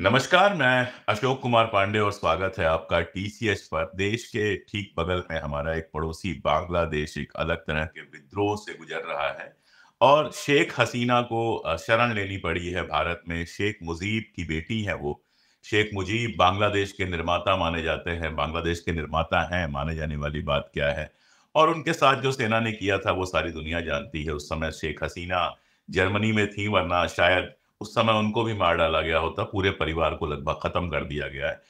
नमस्कार, मैं अशोक कुमार पांडे और स्वागत है आपका टीसीएच पर। देश के ठीक बगल में हमारा एक पड़ोसी बांग्लादेश एक अलग तरह के विद्रोह से गुजर रहा है और शेख हसीना को शरण लेनी पड़ी है भारत में। शेख मुजीब की बेटी है वो। शेख मुजीब बांग्लादेश के निर्माता माने जाते हैं, बांग्लादेश के निर्माता हैं, माने जाने वाली बात क्या है। और उनके साथ जो सेना ने किया था वो सारी दुनिया जानती है। उस समय शेख हसीना जर्मनी में थी, वरना शायद उस समय उनको भी मार डाला गया होता, पूरे परिवार को लगभग खत्म कर दिया गया है।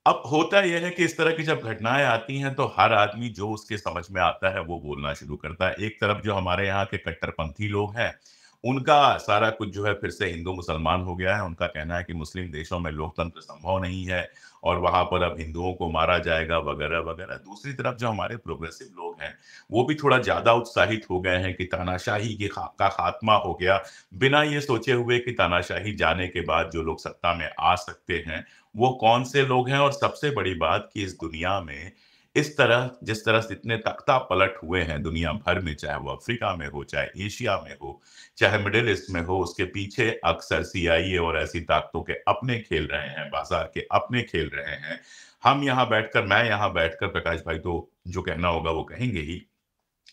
अब होता यह है कि इस तरह की जब घटनाएँ आती हैं, तो हर आदमी जो उसके समझ में आता है, वो बोलना शुरू करता है। एक तरफ जो हमारे यहाँ के कट्टरपंथी लोग हैं, उनका सारा कुछ जो है फिर से हिंदू-मुसलमान हो गया है। उनका कहना है कि मुस्लिम देशों में लोकतंत्र संभव नहीं है और वहाँ पर अब हिंदुओं को मारा जाएगा वगैरह-वगैरह। दूसरी तरफ जो हमारे प्रोग्रेसिव लोग हैं, वो भी थोड़ा ज़्यादा उत्साहित हो गए हैं कि तानाशाही की का खात्मा हो गया। बिना ये सोचे हुए कि तानाशाही जाने के बाद जो लोग सत्ता में आ सकते हैं, वो कौन से लोग हैं। और सबसे बड़ी बात कि इस दुनिया में इस तरह जिस तरह से इतने तख्ता-पलट हुए हैं दुनिया भर में, चाहे वो अफ्रीका में हो, चाहे एशिया में हो, चाहे मिडल ईस्ट में हो, उसके पीछे अक्सर सीआईए और ऐसी ताकतों के अपने खेल रहे हैं, बाज़ार के अपने खेल रहे हैं। मैं यहाँ बैठकर प्रकाश भाई तो जो कहना होगा वो कहेंगे ही।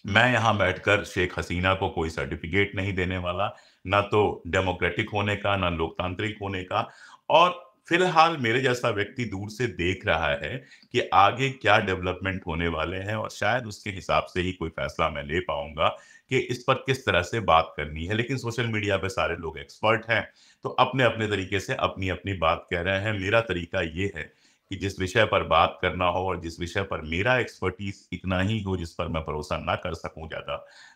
मैं यहाँ बैठकर शेख हसीना को कोई सर्टिफ़िकेट नहीं देने वाला, ना तो डेमोक्रेटिक होने का, ना लोकतांत्रिक होने का। और फ़िलहाल मेरे जैसा व्यक्ति दूर से देख रहा है कि आगे क्या डेवलपमेंट होने वाले हैं और शायद उसके हिसाब से ही कोई फ़ैसला मैं ले पाऊँगा कि इस पर किस तरह से बात करनी है। लेकिन सोशल मीडिया पे सारे लोग एक्सपर्ट हैं, तो अपने-अपने तरीके से अपनी-अपनी बात कह रहे हैं। मेरा तरीका ये है कि जिस विषय पर बात करना हो और जिस विषय पर मेरा एक्सपर्टीज़ इतना ही हो, जिस पर मैं भरोसा ना कर सकूँ ज़्यादा,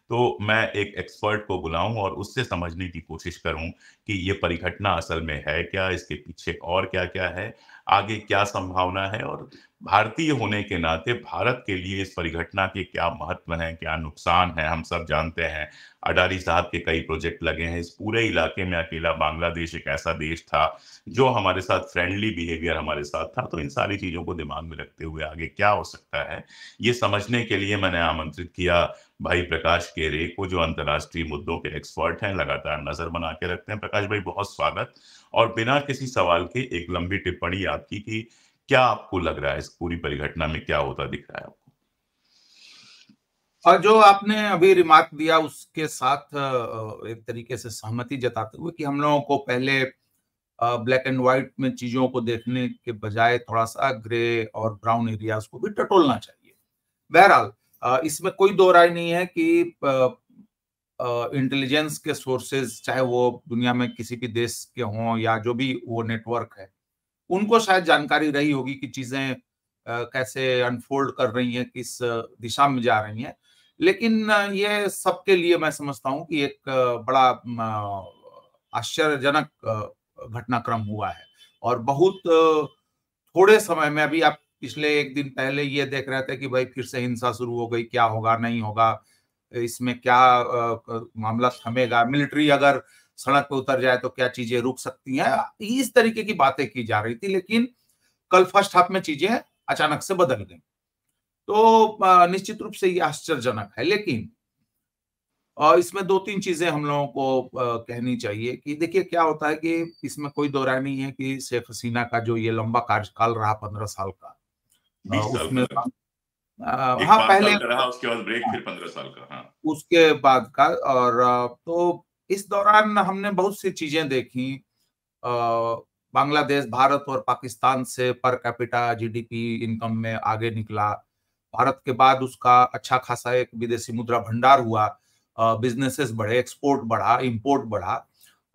तो मैं एक एक्सपर्ट को बुलाऊँ और उससे समझने की कोशिश करूँ कि ये परिघटना असल में है क्या? इसके पीछे और क्या-क्या है? आगे क्या संभावना है? और भारतीय होने के नाते भारत के लिए इस परिघटना के क्या महत्व हैं, क्या नुकसान हैं? हम सब जानते हैं, अडारी साहब के कई प्रोजेक्ट लगे हैं। इस पूरे इलाके में अकेला बांग्लादेश एक ऐसा देश था जो हमारे साथ फ्रेंडली बिहेवियर हमारे साथ था। तो इन सारी चीज़ों को दिमाग में रखते हुए आगे क्या हो सकता है, ये समझने के लिए मैंने आमंत्रित किया भाई प्रकाश केरे को, जो अंतर्राष्ट्रीय मुद्दों के एक्सपर्ट हैं, लगातार नज़र बना के रखते हैं। प्रकाश भाई, बहुत स्वागत। और बिना किसी सवाल के एक लंबी टिप्पणी आपकी कि क्या आपको लग रहा है इस पूरी परिघटना में क्या होता दिख रहा है आपको? और जो आपने अभी रिमार्क दिया उसके साथ एक तरीके से सहमति जताते हुए कि हम लोगों को पहले ब्लैक एंड व्हाइट में चीजों को देखने के बजाय थोड़ा सा ग्रे और ब्राउन एरियाज को भी टटोलना चाहिए। बहरहाल इसमें कोई दो राय नहीं है कि इंटेलिजेंस के सोर्सेज, चाहे वो दुनिया में किसी भी देश के हों या जो भी वो नेटवर्क है, उनको शायद जानकारी रही होगी कि चीजें कैसे अनफोल्ड कर रही हैं, किस दिशा में जा रही हैं। लेकिन ये सबके लिए मैं समझता हूँ कि एक बड़ा आश्चर्यजनक घटनाक्रम हुआ है। और बहुत थोड़े समय में, अभी आप पिछले एक दिन पहले ये देख रहे थे कि भाई फिर से हिंसा शुरू हो गई, क्या होगा नहीं होगा, इसमें क्या मामला थमेगा, मिलिट्री अगर सड़क पे उतर जाए तो क्या चीजें रुक सकती हैं, इस तरीके की बातें की जा रही थी। लेकिन कल फर्स्ट हाफ में चीजें अचानक से बदल गई। तो निश्चित रूप से ये आश्चर्यजनक है। लेकिन इसमें दो तीन चीजें हम लोगों को कहनी चाहिए कि देखिए क्या होता है कि इसमें कोई दो राय नहीं है कि शेख हसीना का जो ये लंबा कार्यकाल रहा 15 साल का, 20 साल का उसमें लगा। एक हाँ 5 पहले, साल का रहा, उसके बाद ब्रेक, फिर 15 साल का। हाँ। उसके बाद का। और तो इस दौरान हमने बहुत सी चीजें देखी। अ, बांग्लादेश भारत और पाकिस्तान से पर कैपिटा जीडीपी इनकम में आगे निकला। भारत के बाद उसका अच्छा खासा एक विदेशी मुद्रा भंडार हुआ, बिजनेसेस बढ़े, एक्सपोर्ट बढ़ा, इंपोर्ट बढ़ा।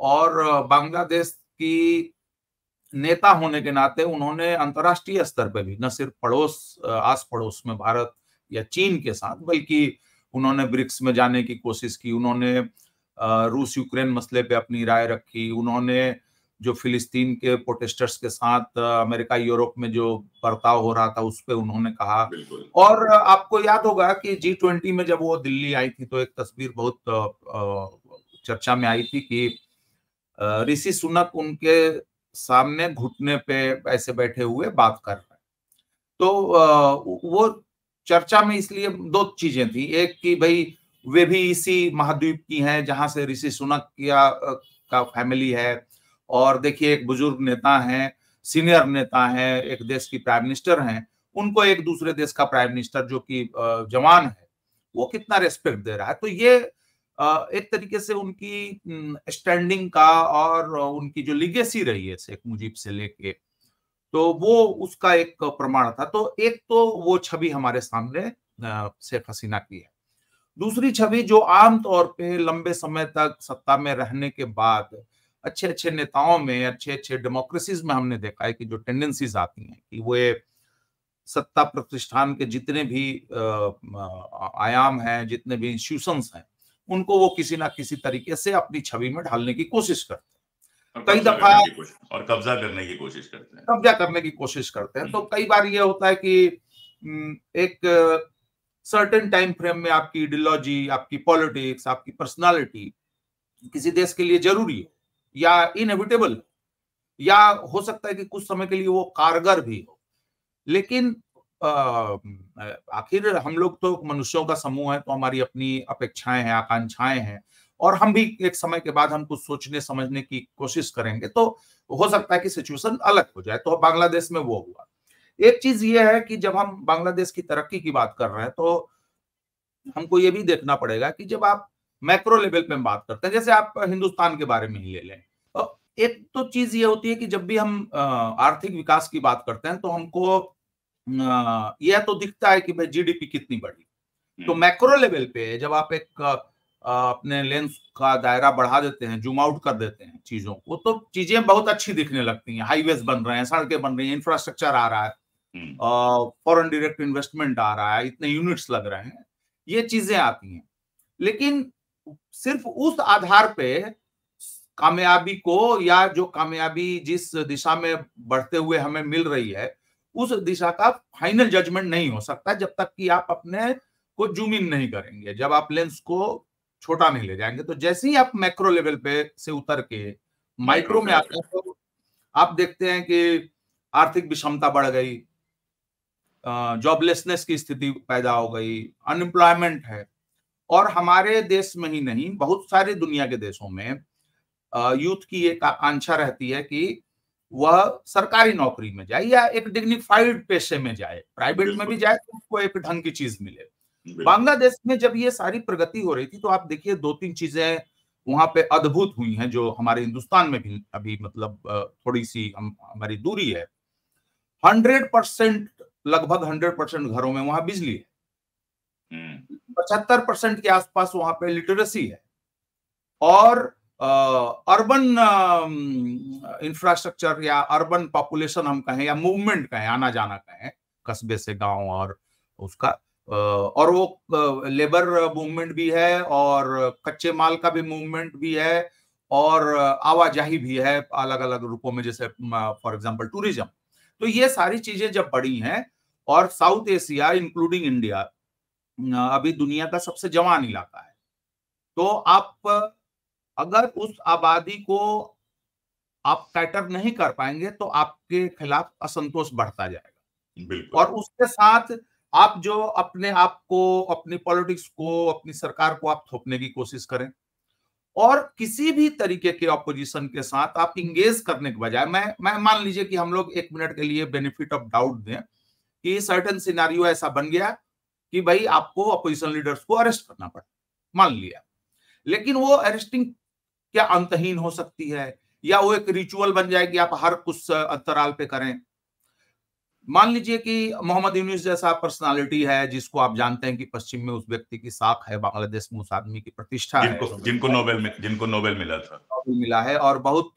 और बांग्लादेश की नेता होने के नाते उन्होंने अंतर्राष्ट्रीय स्तर पे भी, न सिर्फ आस पड़ोस में भारत या चीन के साथ, बल्कि उन्होंने ब्रिक्स में जाने की कोशिश की। उन्होंने रूस यूक्रेन मसले पे अपनी राय रखी। उन्होंने जो फिलिस्तीन के प्रोटेस्टर्स के साथ अमेरिका यूरोप में जो बर्ताव हो रहा था उस पे उन्होंने कहा। बिल्कुल। और आपको याद होगा कि G20 में जब वो दिल्ली आई थी तो एक तस्वीर बहुत चर्चा में आई थी कि ऋषि सुनक उनके सामने घुटने पे ऐसे बैठे हुए बात कर रहे हैं। तो वो चर्चा में इसलिए दो चीजें थी। एक कि भाई वे भी इसी महाद्वीप की हैं जहां से ऋषि सुनक का फैमिली है। और देखिए एक बुजुर्ग नेता हैं, सीनियर नेता हैं, एक देश की प्राइम मिनिस्टर हैं, उनको एक दूसरे देश का प्राइम मिनिस्टर जो कि जवान है, वो कितना रेस्पेक्ट दे रहा है। तो ये एक तरीके से उनकी स्टैंडिंग का और उनकी जो लीगेसी रही है शेख मुजीब से लेके, तो वो उसका एक प्रमाण था। तो एक तो वो छवि हमारे सामने शेख हसीना की है। दूसरी छवि जो आम तौर पे लंबे समय तक सत्ता में रहने के बाद अच्छे-अच्छे नेताओं में, अच्छे-अच्छे डेमोक्रेसीज में हमने देखा है कि जो टेंडेंसीज आती हैं कि वो सत्ता प्रतिष्ठान के जितने भी आयाम हैं, जितने भी इंस्टीट्यूशंस हैं, उनको वो किसी ना किसी तरीके से अपनी छवि में ढालने की कोशिश करते हैं। कई दफा कब्जा करने की कोशिश करते हैं। कब्जा करने की कोशिश करते हैं। तो कई बार ये होता है कि एक सर्टेन टाइम फ्रेम में आपकी आइडियोलॉजी, आपकी पॉलिटिक्स, आपकी पर्सनालिटी किसी देश के लिए जरूरी है या इनएविटेबल, या हो सकता है कि कुछ समय के लिए वो कारगर भी हो। लेकिन आखिर हम लोग तो मनुष्यों का समूह है, तो हमारी अपनी अपेक्षाएं हैं, आकांक्षाएं हैं, और हम भी एक समय के बाद हम कुछ सोचने समझने की कोशिश करेंगे, तो हो सकता है कि सिचुएशन अलग हो जाए। तो बांग्लादेश में वो हुआ। एक चीज ये है कि जब हम बांग्लादेश की तरक्की की बात कर रहे हैं, तो हमको ये भी देखना पड़ेगा कि जब आप मैक्रो लेवल पे बात करते हैं, जैसे आप हिंदुस्तान के बारे में ही ले लें, तो एक तो चीज ये होती है कि जब भी हम आर्थिक विकास की बात करते हैं, तो हमको यह तो दिखता है कि भाई जीडीपी कितनी बढ़ी। तो मैक्रो लेवल पे जब आप एक अपने लेंस का दायरा बढ़ा देते हैं, जूम आउट कर देते हैं चीजों को, तो चीजें बहुत अच्छी दिखने लगती हैं। हाईवेज बन रहे हैं, सड़कें बन रही हैं, इंफ्रास्ट्रक्चर आ रहा है, फॉरेन डायरेक्ट इन्वेस्टमेंट आ रहा है, इतने यूनिट्स लग रहे हैं, ये चीजें आती हैं। लेकिन सिर्फ उस आधार पे कामयाबी को, या जो कामयाबी जिस दिशा में बढ़ते हुए हमें मिल रही है, उस दिशा का फाइनल जजमेंट नहीं हो सकता जब तक कि आप अपने को जूम इन नहीं करेंगे, जब आप लेंस को छोटा नहीं ले जाएंगे। तो जैसे ही आप मैक्रो लेवल पे से उतर के माइक्रो में आते हैं, तो आप देखते हैं कि आर्थिक विषमता बढ़ गई, जॉबलेसनेस की स्थिति पैदा हो गई, अनएम्प्लॉयमेंट है। और हमारे देश में ही नहीं, बहुत सारे दुनिया के देशों में यूथ की एक आकांक्षा रहती है कि वह सरकारी नौकरी में जाए या एक डिग्निफाइड पेशे में जाए, प्राइवेट में भी जाए तो उसको एक ढंग की चीज मिले। बांग्लादेश में जब ये सारी प्रगति हो रही थी, तो आप देखिए 2-3 चीजें वहां पे अद्भुत हुई हैं, जो हमारे हिंदुस्तान में भी अभी मतलब थोड़ी सी हमारी दूरी है। 100%, लगभग 100% घरों में वहां बिजली है, 75% के आसपास वहां पे लिटरेसी है, और अर्बन इंफ्रास्ट्रक्चर या अर्बन पॉपुलेशन हम कहें या मूवमेंट कहें, आना जाना कहें कस्बे से गांव, और उसका और वो लेबर मूवमेंट भी है, और कच्चे माल का भी मूवमेंट भी है, और आवाजाही भी है अलग अलग रूपों में, जैसे फॉर एग्जांपल टूरिज्म। तो ये सारी चीजें जब बढ़ी हैं, और साउथ एशिया इंक्लूडिंग इंडिया अभी दुनिया का सबसे जवान इलाका है, तो आप अगर उस आबादी को आप कैटर नहीं कर पाएंगे, तो आपके खिलाफ असंतोष बढ़ता जाएगा। और उसके साथ आप जो अपने आप को, अपनी पॉलिटिक्स को, अपनी सरकार को आप थोपने की कोशिश करें, और किसी भी तरीके के ऑपोजिशन के साथ आप इंगेज करने के बजाय, मैं मान लीजिए कि हम लोग 1 मिनट के लिए बेनिफिट ऑफ डाउट दें कि सर्टेन सिनेरियो ऐसा बन गया कि भाई आपको अपोजिशन लीडर्स को अरेस्ट करना पड़ा, मान लिया, लेकिन वो अरेस्टिंग क्या अंतहीन हो सकती है, या वो एक रिचुअल बन जाए कि आप हर कुछ अंतराल पे करें। मान लीजिए कि मोहम्मद यूनुस जैसा पर्सनालिटी है, जिसको आप जानते हैं कि पश्चिम में उस व्यक्ति की साख है, बांग्लादेश में उस आदमी की प्रतिष्ठा है, जिनको नोबेल मिला था, मिला है, और बहुत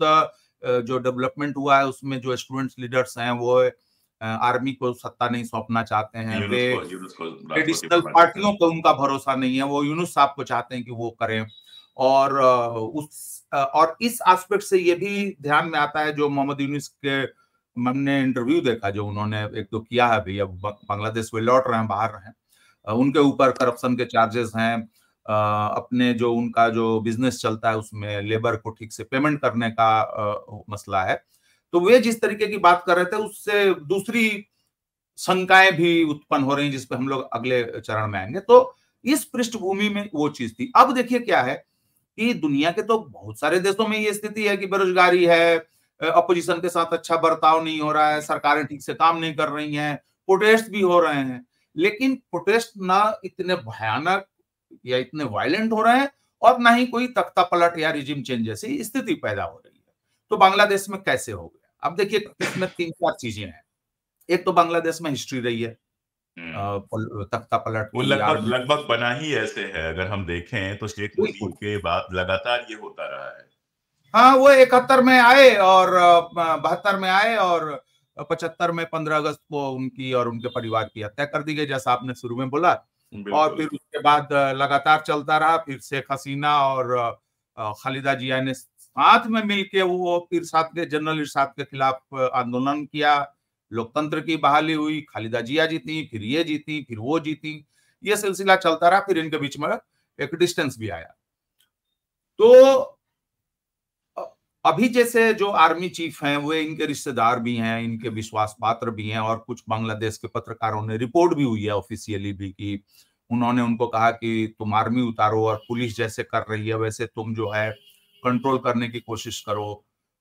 जो डेवलपमेंट हुआ है उसमें जो स्टूडेंट्स लीडर्स हैं, वो आर्मी को सत्ता नहीं सौंपना चाहते हैं, वे ट्रेडिशनल पार्टियों को उनका भरोसा नहीं है, वो यूनुस साहब को चाहते हैं कि वो करें। और इस एस्पेक्ट से ये भी ध्यान में आता है, जो मोहम्मद यूनुस के हमने इंटरव्यू देखा जो उन्होंने एक तो किया है, अभी अब बांग्लादेश में लौट रहे हैं, बाहर रहे हैं, उनके ऊपर करप्शन के चार्जेस हैं, अपने जो उनका जो बिजनेस चलता है उसमें लेबर को ठीक से पेमेंट करने का मसला है। तो वे जिस तरीके की बात कर रहे थे, उससे दूसरी शंकाएं भी उत्पन्न हो रही हैं, जिस पे हम लोग अगले चरण में आएंगे। तो इस पृष्ठभूमि में वो चीज थी। अब देखिए क्या है कि दुनिया के तो बहुत सारे देशों में ये स्थिति है कि बेरोजगारी है, अपोजिशन के साथ अच्छा बर्ताव नहीं हो रहा है, सरकारें ठीक से काम नहीं कर रही हैं, प्रोटेस्ट भी हो रहे हैं, लेकिन प्रोटेस्ट ना इतने भयानक या इतने वायलेंट हो रहे हैं और ना ही कोई तख्ता पलट या रिजिम चेंज जैसी स्थिति पैदा हो रही है। तो बांग्लादेश में कैसे हो गया? अब देखिए, इसमें 3-4 चीजें हैं। एक तो बांग्लादेश में हिस्ट्री रही है तख्ता पलट वो की, लगभग आर्मी। लगभग बना ही ऐसे है, अगर हम देखें तो शेख मुजीब बिल्कुल। के बाद लगातार ये होता रहा है। हाँ, वो 71 में आए और 72 में आए और 75 में 15 अगस्त को उनकी और उनके परिवार की हत्या कर दी गई, जैसा आपने शुरू में बोला। और बिल्कुल। फिर उसके बाद लगातार चलता रहा। फिर शेख हसीना और खालिदा जिया ने साथ में मिलके वो पीर साहब के, जनरल इरशाद के खिलाफ आंदोलन किया। लोकतंत्र की बहाली हुई, खालिदा जिया जीती, फिर ये जीती, फिर वो जीती। ये सिलसिला चलता रहा। फिर इनके बीच में एक डिस्टेंस भी आया। तो अभी जैसे जो आर्मी चीफ हैं वो इनके रिश्तेदार भी हैं, इनके विश्वास पात्र भी हैं, और कुछ बांग्लादेश के पत्रकारों ने रिपोर्ट भी हुई है ऑफिशियली भी कि उन्होंने उनको कहा कि तुम आर्मी उतारो और पुलिस जैसे कर रही है वैसे तुम जो है कंट्रोल करने की कोशिश करो।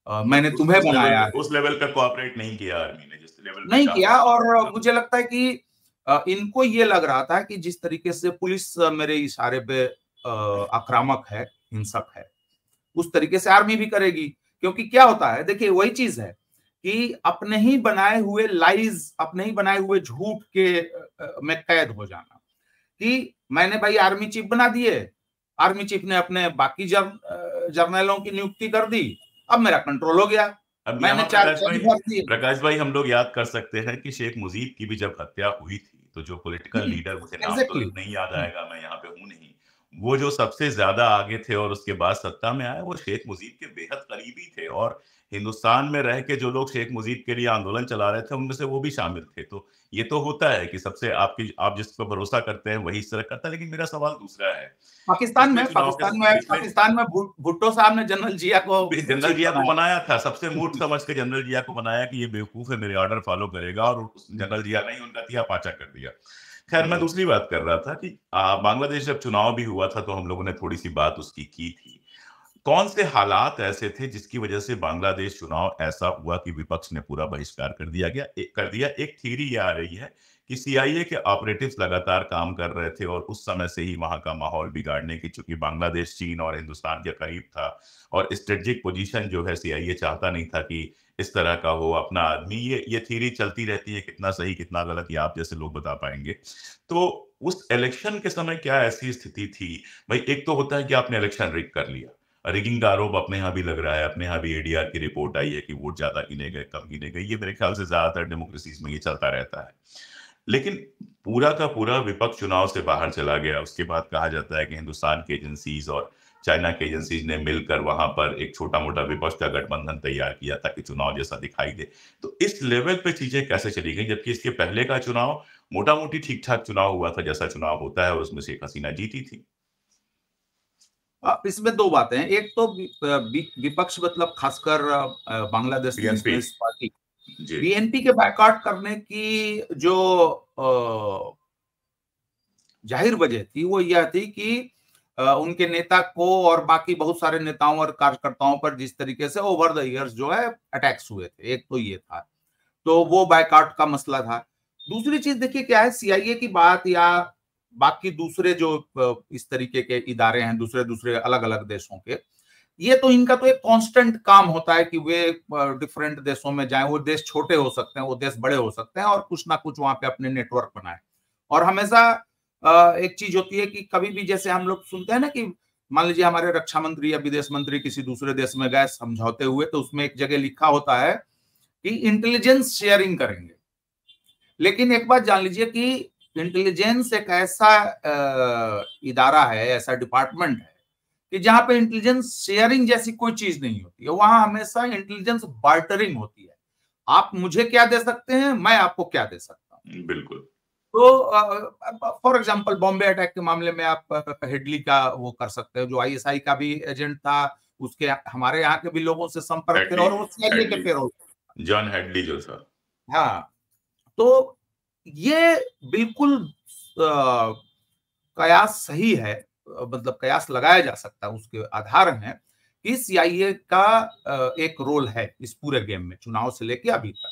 मैंने तुम्हें बनाया है। उस लेवल पे कोऑपरेट नहीं किया आर्मी ने जिस लेवल पे नहीं चाहते किया। थे। और मुझे लगता है कि इनको ये लग रहा था कि जिस तरीके से पुलिस मेरे इशारे पे आक्रामक है, हिंसक है, उस तरीके से आर्मी भी करेगी। क्योंकि क्या होता है, देखिए वही चीज है कि अपने ही बनाए हुए लाइज, अपने ही बनाए हुए झूठ के में कैद हो जाना। कि मैंने भाई आर्मी चीफ बना दिए, आर्मी चीफ ने अपने बाकी जर्नलों की नियुक्ति कर दी, अब मेरा कंट्रोल हो गया, अब मैंने यहाँ 4 जज भर दिए। प्रकाश भाई हम लोग याद कर सकते हैं कि शेख मुजीब की भी जब हत्या हुई थी तो जो पॉलिटिकल लीडर, मुझे नाम एग्जैक्टली। तुरंत नहीं याद आएगा, मैं यहाँ पे हूँ नहीं, वो जो सबसे ज्यादा आगे थे और उसके बाद सत्ता में आए, वो शेख मुजीब के बेहद करीबी थे। और हिंदुस्तान में रह के जो लोग शेख मुजीब के लिए आंदोलन चला रहे थे उनमें से वो भी शामिल थे। तो ये तो होता है कि सबसे आप जिस पर भरोसा करते हैं वही इस तरह करता है। लेकिन मेरा सवाल दूसरा है। पिछले चुनाव के पिछले पाकिस्तान में भुट्टो साहब ने जनरल जिया को जनरल चीफ जिया को बनाया। बनाया था, सबसे मूर्ख समझ के जनरल जिया को बनाया कि ये बेवकूफ है, मेरे ऑर्डर फॉलो करेगा, और जनरल जिया नहीं, उनका तिया पाचा कर दिया। खैर, मैं दूसरी बात कर रहा था कि बांग्लादेश जब चुनाव भी हुआ था तो हम लोगों ने थोड़ी सी बात उसकी की थी। कौन से हालात ऐसे थे जिसकी वजह से बांग्लादेश चुनाव ऐसा हुआ कि विपक्ष ने पूरा बहिष्कार कर दिया? एक थ्योरी ये आ रही है कि सीआईए के ऑपरेटिव्स लगातार काम कर रहे थे और उस समय से ही वहां का माहौल बिगाड़ने की, चूंकि बांग्लादेश चीन और हिंदुस्तान के करीब था और स्ट्रेटेजिक पोजीशन जो है सीआईए चाहता नहीं था कि इस तरह का हो अपना आदमी। ये थ्योरी चलती रहती है, कितना सही कितना गलत ये आप जैसे लोग बता पाएंगे। तो उस इलेक्शन के समय क्या ऐसी स्थिति थी? भाई, एक तो होता है कि आपने इलेक्शन रिग कर लिया, रिगिंग का आरोप अपने यहाँ भी लग रहा है, अपने यहाँ भी एडीआर की रिपोर्ट आई है कि वोट ज्यादा गिने गए, कम गिने गए, ये मेरे ख्याल से ज्यादातर डेमोक्रेसीज में ये चलता रहता है। लेकिन पूरा का पूरा विपक्ष चुनाव से बाहर चला गया। उसके बाद कहा जाता है कि हिंदुस्तान की एजेंसीज और चाइना की एजेंसीज ने मिलकर वहां पर एक छोटा मोटा विपक्ष का गठबंधन तैयार किया ताकि चुनाव जैसा दिखाई दे। तो इस लेवल पे चीजें कैसे चली गई, जबकि इसके पहले का चुनाव मोटा मोटी ठीक ठाक चुनाव हुआ था, जैसा चुनाव होता है, और उसमें शेख हसीना जीती थी। इसमें 2 बातें हैं। एक तो विपक्ष मतलब खासकर बांग्लादेश बीएनपी। नेशनलिस्ट पार्टी, जी। बीएनपी के बायकॉट करने की जो अ, जाहिर वजह थी वो यह थी कि उनके नेता को और बाकी बहुत सारे नेताओं और कार्यकर्ताओं पर जिस तरीके से ओवर द इयर्स जो है अटैक्स हुए थे, एक तो ये था। तो वो बायकॉट का मसला था। दूसरी चीज देखिए क्या है, सीआईए की बात या बाकी दूसरे जो इस तरीके के इदारे हैं दूसरे दूसरे अलग अलग देशों के, ये तो इनका तो एक कांस्टेंट काम होता है कि वे डिफरेंट देशों में जाएं। वो देश छोटे हो सकते हैं, वो देश बड़े हो सकते हैं, और कुछ ना कुछ वहां पे अपने नेटवर्क बनाए। और हमेशा एक चीज होती है कि कभी भी जैसे हम लोग सुनते हैं ना कि मान लीजिए हमारे रक्षा मंत्री या विदेश मंत्री किसी दूसरे देश में गए समझौते हुए, तो उसमें एक जगह लिखा होता है कि इंटेलिजेंस शेयरिंग करेंगे। लेकिन एक बात जान लीजिए कि इंटेलिजेंस एक ऐसा इदारा है, ऐसा डिपार्टमेंट है कि जहां पे इंटेलिजेंस शेयरिंग जैसी कोई चीज नहीं होती है। वहां हमेशा इंटेलिजेंस बार्टरिंग होती है। आप मुझे क्या दे सकते हैं, मैं आपको क्या दे सकता हूं। बिल्कुल। तो फॉर एग्जांपल बॉम्बे अटैक के मामले में आप हेडली का वो कर सकते हो, जो आईएसआई का भी एजेंट था, उसके हमारे यहाँ के भी लोगों से संपर्क थे हेडली और वो सीआईए के पेरोल। जॉन हेडली जो था। हाँ, तो ये बिल्कुल कयास सही है, मतलब कयास लगाया जा सकता है, उसके आधार हैं कि सीआईए का एक रोल है इस पूरे गेम में, चुनाव से लेके अभी तक।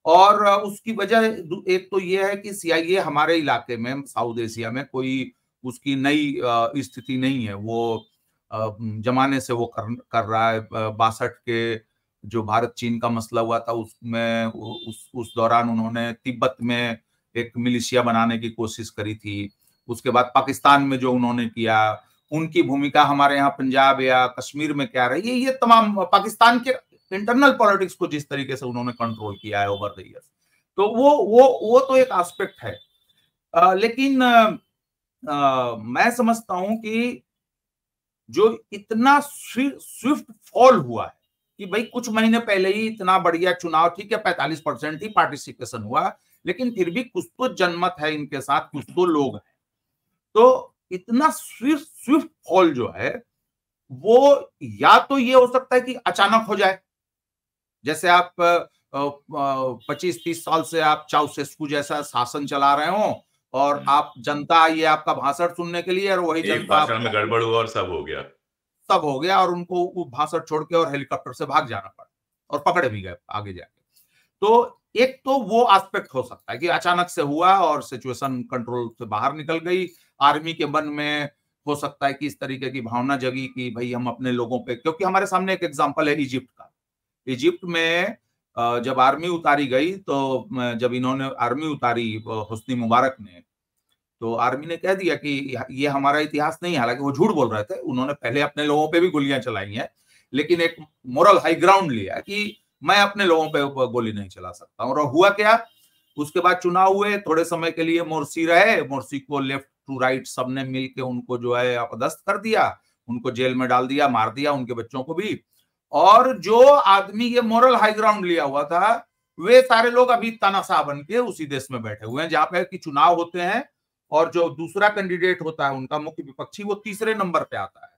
और उसकी वजह एक तो ये है कि सीआईए हमारे इलाके में, साउथ एशिया में कोई उसकी नई स्थिति नहीं है। वो जमाने से वो कर रहा है। 62 के जो भारत चीन का मसला हुआ था उसमें उस दौरान उन्होंने तिब्बत में एक मिलिशिया बनाने की कोशिश करी थी। उसके बाद पाकिस्तान में जो उन्होंने किया, उनकी भूमिका हमारे यहाँ पंजाब या कश्मीर में क्या रही है, ये तमाम पाकिस्तान के इंटरनल पॉलिटिक्स को जिस तरीके से उन्होंने कंट्रोल किया है ओवर द ईयर्स, तो वो तो एक एस्पेक्ट है। लेकिन मैं समझता हूं कि जो इतना स्विफ्ट फॉल हुआ है कि भाई कुछ महीने पहले ही इतना बढ़िया चुनाव, ठीक है 45% ही पार्टिसिपेशन हुआ, लेकिन फिर भी कुछ तो जनमत है इनके साथ, कुछ तो लोग हैं। तो इतना स्विफ्ट फॉल जो है वो या तो ये हो सकता है कि अचानक हो जाए, जैसे आप 25-30 साल से आप चाउसेस्कू जैसा शासन चला रहे हो और आप जनता आई है आपका भाषण सुनने के लिए, और वही जनता भाषण में गड़बड़ हुआ और सब हो गया और उनको वो भाषण छोड़ के और हेलीकॉप्टर से भाग जाना पड़ा और पकड़े भी गए आगे जाके। तो एक तो वो एस्पेक्ट हो सकता है कि अचानक से हुआ और सिचुएशन कंट्रोल से बाहर निकल गई। आर्मी के मन में हो सकता है कि इस तरीके की भावना जगी कि भाई हम अपने लोगों पे, क्योंकि हमारे सामने एक एग्जांपल है इजिप्ट का। इजिप्ट में जब आर्मी उतारी गई, तो जब इन्होंने आर्मी उतारी हुस्नी मुबारक ने, तो आर्मी ने कह दिया कि ये हमारा इतिहास नहीं है। हालांकि वो झूठ बोल रहे थे, उन्होंने पहले अपने लोगों पे भी गोलियां चलाई हैं, लेकिन एक मोरल हाई ग्राउंड लिया कि मैं अपने लोगों पे गोली नहीं चला सकता। और हुआ क्या, उसके बाद चुनाव हुए, थोड़े समय के लिए मोर्सी रहे, मोर्सी को लेफ्ट टू राइट सबने मिलके उनको जो है अपदस्थ कर दिया, उनको जेल में डाल दिया, मार दिया, उनके बच्चों को भी। और जो आदमी ये मोरल हाई ग्राउंड लिया हुआ था, वे सारे लोग अभी तानाशाह बन के उसी देश में बैठे हुए हैं जहां पे कि चुनाव होते हैं और जो दूसरा कैंडिडेट होता है उनका मुख्य विपक्षी, वो तीसरे नंबर पे आता है,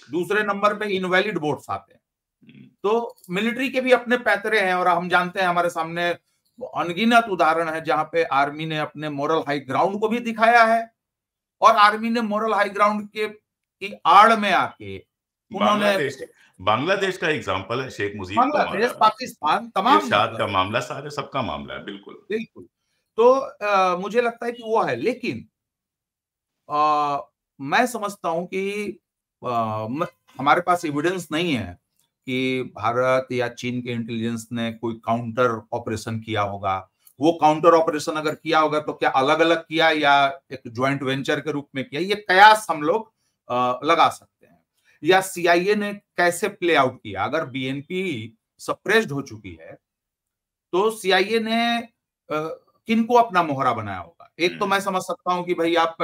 दूसरे नंबर पे इनवैलिड वोट्स आते हैं। तो मिलिट्री के भी अपने पैतरे हैं, और हम जानते हैं हमारे सामने अनगिनत उदाहरण है जहां पे आर्मी ने अपने मोरल हाई ग्राउंड को भी दिखाया है, और आर्मी ने मोरल हाई ग्राउंड के की आड़ में आके उन्होंने बांग्लादेश का एग्जांपल है, शेख मुजीब बांग्लादेश, पाकिस्तान, तमाम इरशाद का मामला, सारे सबका मामला है। बिल्कुल बिल्कुल। तो मुझे लगता है कि वो है, लेकिन मैं समझता हूं कि हमारे पास एविडेंस नहीं है कि भारत या चीन के इंटेलिजेंस ने कोई काउंटर ऑपरेशन किया होगा। वो काउंटर ऑपरेशन अगर किया होगा तो क्या अलग अलग किया या एक ज्वाइंट वेंचर के रूप में किया, ये कयास हम लोग लगा सकते हैं। या सीआईए ने कैसे प्ले आउट किया। अगर बीएनपी सप्रेस्ड हो चुकी है तो सीआईए ने किनको अपना मोहरा बनाया होगा। एक तो मैं समझ सकता हूं कि भाई आप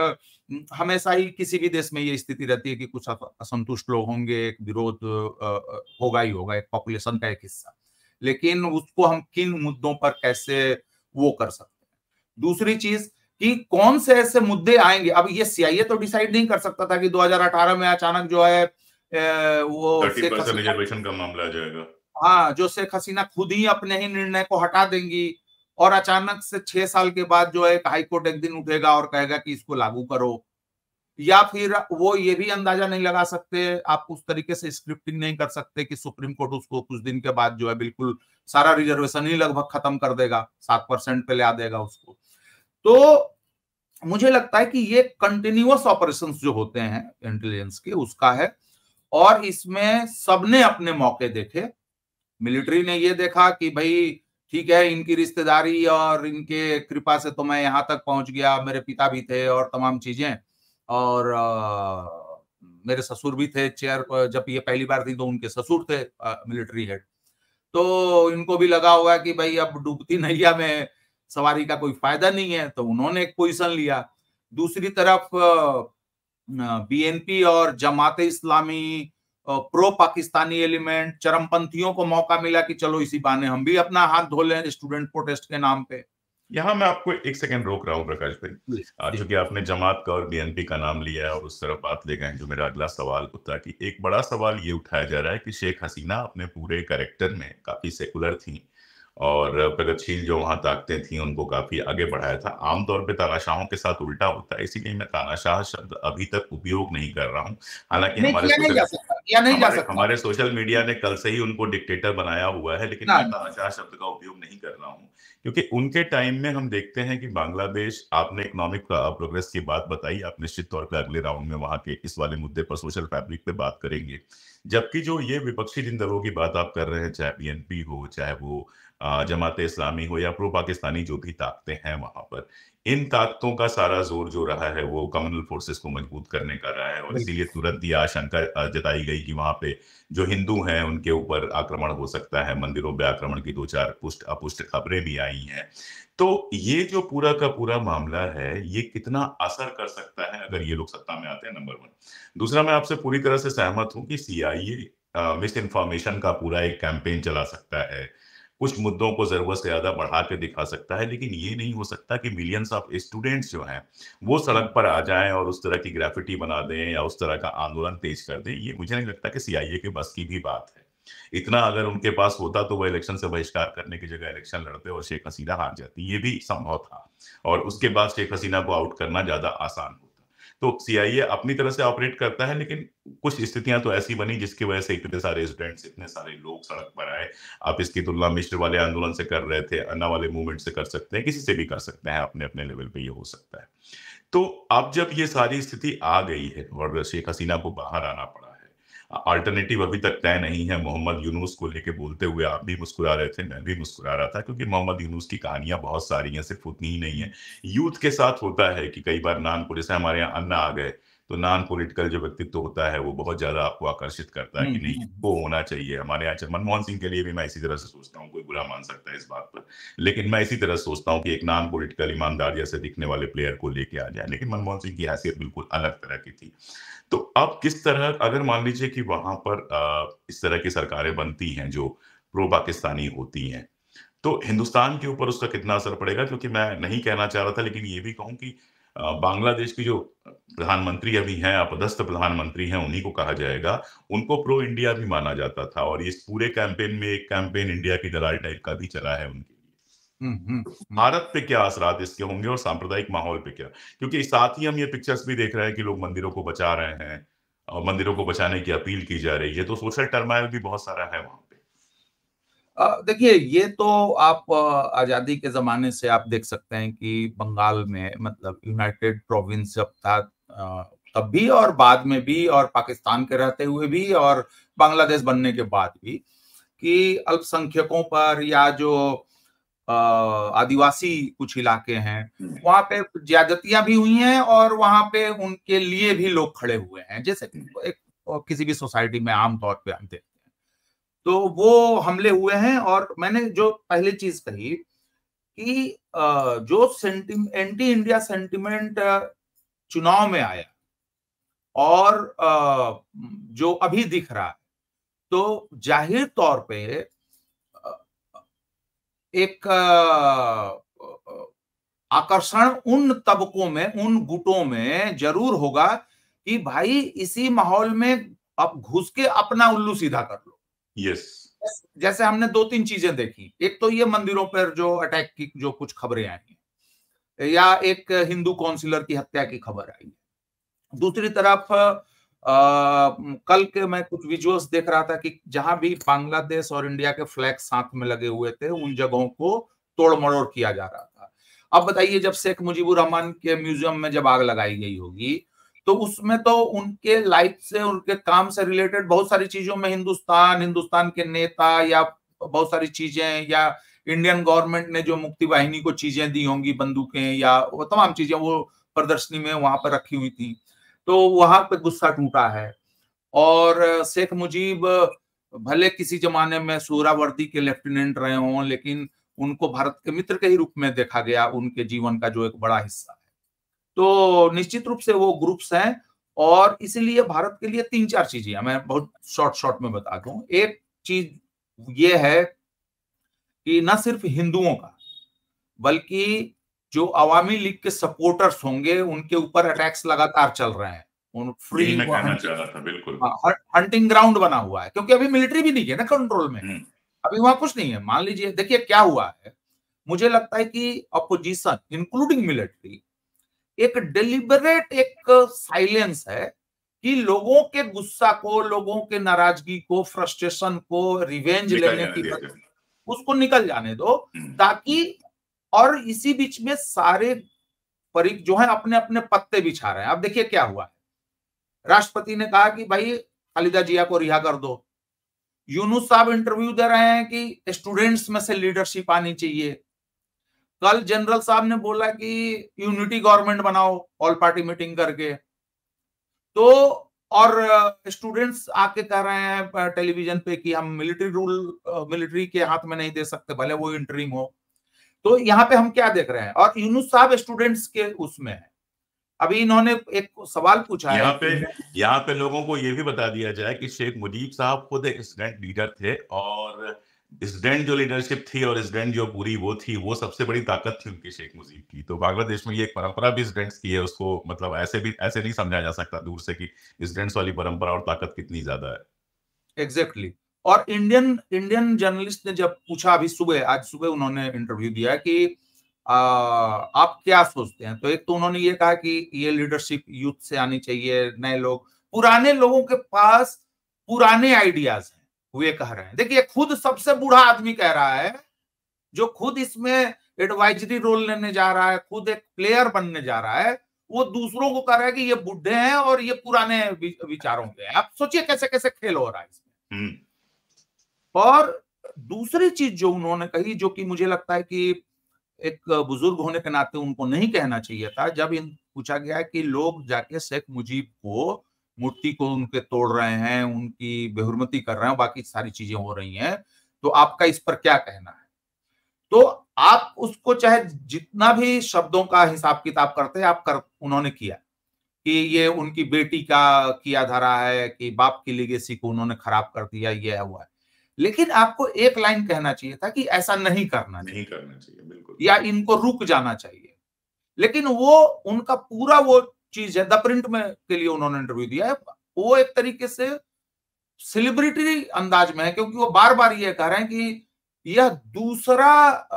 हमेशा ही किसी भी देश में ये स्थिति रहती है कि कुछ असंतुष्ट लोग होंगे, एक विरोध होगा ही होगा, एक पॉपुलेशन का एक हिस्सा, लेकिन उसको हम किन मुद्दों पर कैसे वो कर सकते हैं। दूसरी चीज कि कौन से ऐसे मुद्दे आएंगे। अब ये सीआईए तो डिसाइड नहीं कर सकता था कि 2018 में अचानक जो है वो 30% रिजर्वेशन का मामला आ जाएगा। हाँ, जो शेख हसीना खुद ही अपने ही निर्णय को हटा देंगी और अचानक से 6 साल के बाद जो है हाईकोर्ट एक दिन उठेगा और कहेगा कि इसको लागू करो। या फिर वो ये भी अंदाजा नहीं लगा सकते, आप उस तरीके से स्क्रिप्टिंग नहीं कर सकते कि सुप्रीम कोर्ट उसको कुछ दिन के बाद जो है बिल्कुल सारा रिजर्वेशन ही लगभग खत्म कर देगा, 7% पे ले आ देगा उसको। तो मुझे लगता है कि ये कंटिन्यूअस ऑपरेशंस जो होते हैं इंटेलिजेंस के, उसका है। और इसमें सबने अपने मौके देखे। मिलिट्री ने ये देखा कि भाई ठीक है, इनकी रिश्तेदारी और इनके कृपा से तो मैं यहां तक पहुंच गया, मेरे पिता भी थे और तमाम चीजें, और मेरे ससुर भी थे चेयर पर। जब ये पहली बार थी तो उनके ससुर थे मिलिट्री हेड, तो इनको भी लगा हुआ कि भाई अब डूबती नैया में सवारी का कोई फायदा नहीं है, तो उन्होंने एक पोजीशन लिया। दूसरी तरफ बीएनपी और जमाते इस्लामी, प्रो पाकिस्तानी एलिमेंट, चरमपंथियों को मौका मिला कि चलो इसी बहाने हम भी अपना हाथ धो लें स्टूडेंट प्रोटेस्ट के नाम पे। यहाँ मैं आपको एक सेकंड रोक रहा हूँ प्रकाश भाई, चूंकि आपने जमात का और बीएनपी का नाम लिया है और उस तरफ बात ले गए, जो मेरा अगला सवाल होता कि एक बड़ा सवाल ये उठाया जा रहा है कि शेख हसीना अपने पूरे कैरेक्टर में काफी सेकुलर थी और प्रगतिशील जो वहां ताकतें थी उनको काफी आगे बढ़ाया था। आमतौर पे तानाशाहों के साथ उल्टा होता है, इसीलिए मैं तानाशाह शब्द अभी तक उपयोग नहीं कर रहा हूँ। हालांकि किया नहीं जा सकता। हमारे सोशल मीडिया ने कल से ही उनको डिक्टेटर बनाया हुआ है, लेकिन ना मैं तानाशाह शब्द का उपयोग नहीं कर रहा हूँ, क्योंकि उनके टाइम में हम देखते हैं कि बांग्लादेश, आपने इकोनॉमिक प्रोग्रेस की बात बताई, आप निश्चित तौर पे अगले राउंड में वहां के इस वाले मुद्दे पर, सोशल फैब्रिक पे बात करेंगे। जबकि जो ये विपक्षी जिन दलों की बात आप कर रहे हैं, चाहे बीएनपी हो, चाहे वो जमात इस्लामी हो, या प्रो पाकिस्तानी जो भी ताकतें हैं वहां पर, इन ताकतों का सारा जोर जो रहा है वो कम्युनल फोर्सेस को मजबूत करने का रहा है, और इसीलिए तुरंत ये आशंका जताई गई कि वहां पे जो हिंदू हैं उनके ऊपर आक्रमण हो सकता है, मंदिरों पे आक्रमण की 2-4 पुष्ट अपुष्ट खबरें भी आई हैं। तो ये जो पूरा का पूरा मामला है, ये कितना असर कर सकता है अगर ये लोग सत्ता में आते हैं, नंबर 1। दूसरा, मैं आपसे पूरी तरह से सहमत हूं कि सीआईए मिस इन्फॉर्मेशन का पूरा एक कैंपेन चला सकता है, कुछ मुद्दों को ज़रूरत से ज़्यादा बढ़ा के दिखा सकता है, लेकिन ये नहीं हो सकता कि मिलियंस ऑफ स्टूडेंट्स जो हैं, वो सड़क पर आ जाएँ और उस तरह की ग्राफ़िटी बना दें या उस तरह का आंदोलन तेज कर दें। ये मुझे नहीं लगता कि सीआईए के बस की भी बात है। इतना अगर उनके पास होता तो वो इलेक्शन से बहिष्कार करने की जगह इलेक्शन लड़ते और शेख हसीना हार जाती। ये भी संभव था, और उसके बाद शेख हसीना को आउट करना ज़्यादा आसान होता। तो सीआईए अपनी तरह से ऑपरेट करता है, लेकिन कुछ स्थितियां तो ऐसी बनी जिसकी वजह से इतने सारे स्टूडेंट्स, इतने सारे लोग सड़क पर आए। आप इसकी तुलना मिस्र वाले आंदोलन से कर रहे थे, अन्ना वाले मूवमेंट से कर सकते हैं, किसी से भी कर सकते हैं, अपने अपने लेवल पे ये हो सकता है। तो अब जब ये सारी स्थिति आ गई है और शेख हसीना को बाहर आना पड़ा है, अल्टरनेटिव अभी तक तय नहीं है। मोहम्मद यूनुस को लेके बोलते हुए आप भी मुस्कुरा रहे थे, मैं भी मुस्कुरा रहा था, क्योंकि मोहम्मद यूनुस की कहानियां बहुत सारी हैं, सिर्फ उतनी ही नहीं है। यूथ के साथ होता है कि कई बार नॉन जैसे हमारे यहाँ अन्ना आ गए, तो नॉन पॉलिटिकल जो व्यक्तित्व होता है वो बहुत ज्यादा आपको आकर्षित करता है कि नहीं, वो होना चाहिए। हमारे यहाँ मनमोहन सिंह के लिए भी मैं इसी तरह से सोचता हूँ, कोई बुरा मान सकता है इस बात पर, लेकिन मैं इसी तरह सोचता हूँ कि एक नॉन पॉलिटिकल ईमानदार जैसे दिखने वाले प्लेयर को लेके आ जाए। लेकिन मनमोहन सिंह की हैसियत बिल्कुल अलग तरह की थी। तो अब किस तरह, अगर मान लीजिए कि वहां पर इस तरह की सरकारें बनती हैं जो प्रो पाकिस्तानी होती हैं, तो हिंदुस्तान के ऊपर उसका कितना असर पड़ेगा? क्योंकि मैं नहीं कहना चाह रहा था, लेकिन ये भी कहूं कि बांग्लादेश की जो प्रधानमंत्री अभी हैं, अपदस्थ प्रधानमंत्री हैं, उन्हीं को कहा जाएगा। उनको प्रो इंडिया भी माना जाता था, और इस पूरे कैंपेन में एक कैंपेन इंडिया की दलाल टाइप का भी चला है उनके लिए। भारत पे क्या असरात इसके होंगे और सांप्रदायिक माहौल पे क्या? क्योंकि साथ ही हम ये पिक्चर्स भी देख रहे हैं कि लोग मंदिरों को बचा रहे हैं और मंदिरों को बचाने की अपील की जा रही है, तो सोशल टर्माइल भी बहुत सारा है वहां पे। देखिए, ये तो आप आजादी के जमाने से आप देख सकते हैं कि बंगाल में, मतलब यूनाइटेड प्रोविंस जब था, तब भी और बाद में भी, और पाकिस्तान के रहते हुए भी और बांग्लादेश बनने के बाद भी, कि अल्पसंख्यकों पर या जो आदिवासी कुछ इलाके हैं, वहां पे ज्यादतियां भी हुई हैं और वहां पे उनके लिए भी लोग खड़े हुए हैं, जैसे एक किसी भी सोसाइटी में आमतौर पे हम देखते हैं। तो वो हमले हुए हैं, और मैंने जो पहली चीज कही कि जो एंटी इंडिया सेंटिमेंट चुनाव में आया और जो अभी दिख रहा है, तो जाहिर तौर पे एक आकर्षण उन तबकों में, उन गुटों में जरूर होगा कि भाई इसी माहौल में अब घुस के अपना उल्लू सीधा कर लो। यस। जैसे हमने 2-3 चीजें देखी, एक तो ये मंदिरों पर जो अटैक की जो कुछ खबरें आई हैं, या एक हिंदू काउंसिलर की हत्या की खबर आई है। दूसरी तरफ कल के मैं कुछ विजुअल्स देख रहा था कि जहां भी बांग्लादेश और इंडिया के फ्लैग साथ में लगे हुए थे, उन जगहों को तोड़ मरोड़ किया जा रहा था। अब बताइए, जब शेख मुजीबुर रहमान के म्यूजियम में जब आग लगाई गई होगी, तो उसमें तो उनके लाइफ से, उनके काम से रिलेटेड बहुत सारी चीजों में हिंदुस्तान के नेता या बहुत सारी चीजें, या इंडियन गवर्नमेंट ने जो मुक्ति वाहिनी को चीजें दी होंगी, बंदूकें या वो तमाम चीजें, वो प्रदर्शनी में वहां पर रखी हुई थी। तो वहां पे गुस्सा टूटा है। और शेख मुजीब भले किसी जमाने में सोहरावर्दी के लेफ्टिनेंट रहे हों, लेकिन उनको भारत के मित्र के ही रूप में देखा गया, उनके जीवन का जो एक बड़ा हिस्सा है। तो निश्चित रूप से वो ग्रुप्स हैं, और इसीलिए भारत के लिए 3-4 चीजें हैं, मैं बहुत शॉर्ट में बता दूं। एक चीज ये है कि न सिर्फ हिंदुओं का, बल्कि जो अवामी लीग के सपोर्टर्स होंगे, उनके ऊपर अटैक्स लगातार चल रहे हैं। उन फ्री मैं कहना चाह रहा था, बिल्कुल हंटिंग ग्राउंड बना हुआ है, क्योंकि अभी मिलिट्री भी नहीं है ना कंट्रोल में, अभी वहां कुछ नहीं है। मान लीजिए, देखिए क्या हुआ है, मुझे लगता है कि अपोजिशन इंक्लूडिंग मिलिट्री एक डेलिबरेट एक साइलेंस है कि लोगों के गुस्सा को, लोगों के नाराजगी को, फ्रस्ट्रेशन को, रिवेंज लेने की उसको निकल जाने दो, ताकि और इसी बीच में सारे परिक जो है अपने अपने पत्ते बिछा रहे हैं। अब देखिए क्या हुआ है, राष्ट्रपति ने कहा कि भाई खालिदा जिया को रिहा कर दो। यूनुस साहब इंटरव्यू दे रहे हैं कि स्टूडेंट्स में से लीडरशिप आनी चाहिए। कल जनरल साहब ने बोला कि यूनिटी गवर्नमेंट बनाओ ऑल पार्टी मीटिंग करके। तो और स्टूडेंट्स आके कह रहे हैं टेलीविजन पे कि हम मिलिट्री रूल मिलिट्री के हाथ में नहीं दे सकते, भले वो इंटरिम हो। तो यहाँ पे हम क्या देख रहे हैं, और यूनुस साहब स्टूडेंट्स के उसमें है। अभी इन्होंने एक सवाल पूछा है, यहाँ पे लोगों को ये भी बता दिया जाए कि शेख मुजीब साहब खुद एक स्टूडेंट लीडर थे, और स्टूडेंट जो लीडरशिप थी और स्टूडेंट जो पूरी वो थी, वो सबसे बड़ी ताकत थी उनकी, शेख मुजीब की। तो बांग्लादेश में ये एक परंपरा भी स्टूडेंट्स की है, उसको मतलब ऐसे नहीं समझा जा सकता दूर से कि स्टूडेंट्स वाली परंपरा और ताकत कितनी ज्यादा है। एग्जैक्टली। और इंडियन जर्नलिस्ट ने जब पूछा अभी सुबह, आज सुबह उन्होंने इंटरव्यू दिया कि आप क्या सोचते हैं, तो एक तो उन्होंने ये कहा कि ये लीडरशिप यूथ से आनी चाहिए, नए लोग, पुराने लोगों के पास पुराने आइडियाज हैं, वे कह रहे हैं। देखिए खुद सबसे बूढ़ा आदमी कह रहा है, जो खुद इसमें एडवाइजरी रोल लेने जा रहा है, खुद एक प्लेयर बनने जा रहा है, वो दूसरों को कह रहा है कि ये बुढ़े हैं और ये पुराने विचारों के हैं। आप सोचिए कैसे कैसे खेल हो रहा है इसमें। और दूसरी चीज जो उन्होंने कही, जो कि मुझे लगता है कि एक बुजुर्ग होने के नाते उनको नहीं कहना चाहिए था, जब इन पूछा गया कि लोग जाके शेख मुजीब को मूर्ति को उनके तोड़ रहे हैं, उनकी बेहुरमती कर रहे हैं, बाकी सारी चीजें हो रही हैं, तो आपका इस पर क्या कहना है। तो आप उसको चाहे जितना भी शब्दों का हिसाब किताब करते हैं, उन्होंने किया कि ये उनकी बेटी का किया धरा है, कि बाप की लेगेसी को उन्होंने खराब कर दिया, ये हुआ है। लेकिन आपको एक लाइन कहना चाहिए था कि ऐसा नहीं करना चाहिए, बिल्कुल, या इनको रुक जाना चाहिए। लेकिन वो उनका पूरा वो चीज है, द प्रिंट में के लिए उन्होंने इंटरव्यू दिया है, वो एक तरीके से सेलिब्रिटी अंदाज में है, क्योंकि वो बार बार ये कह रहे हैं कि यह दूसरा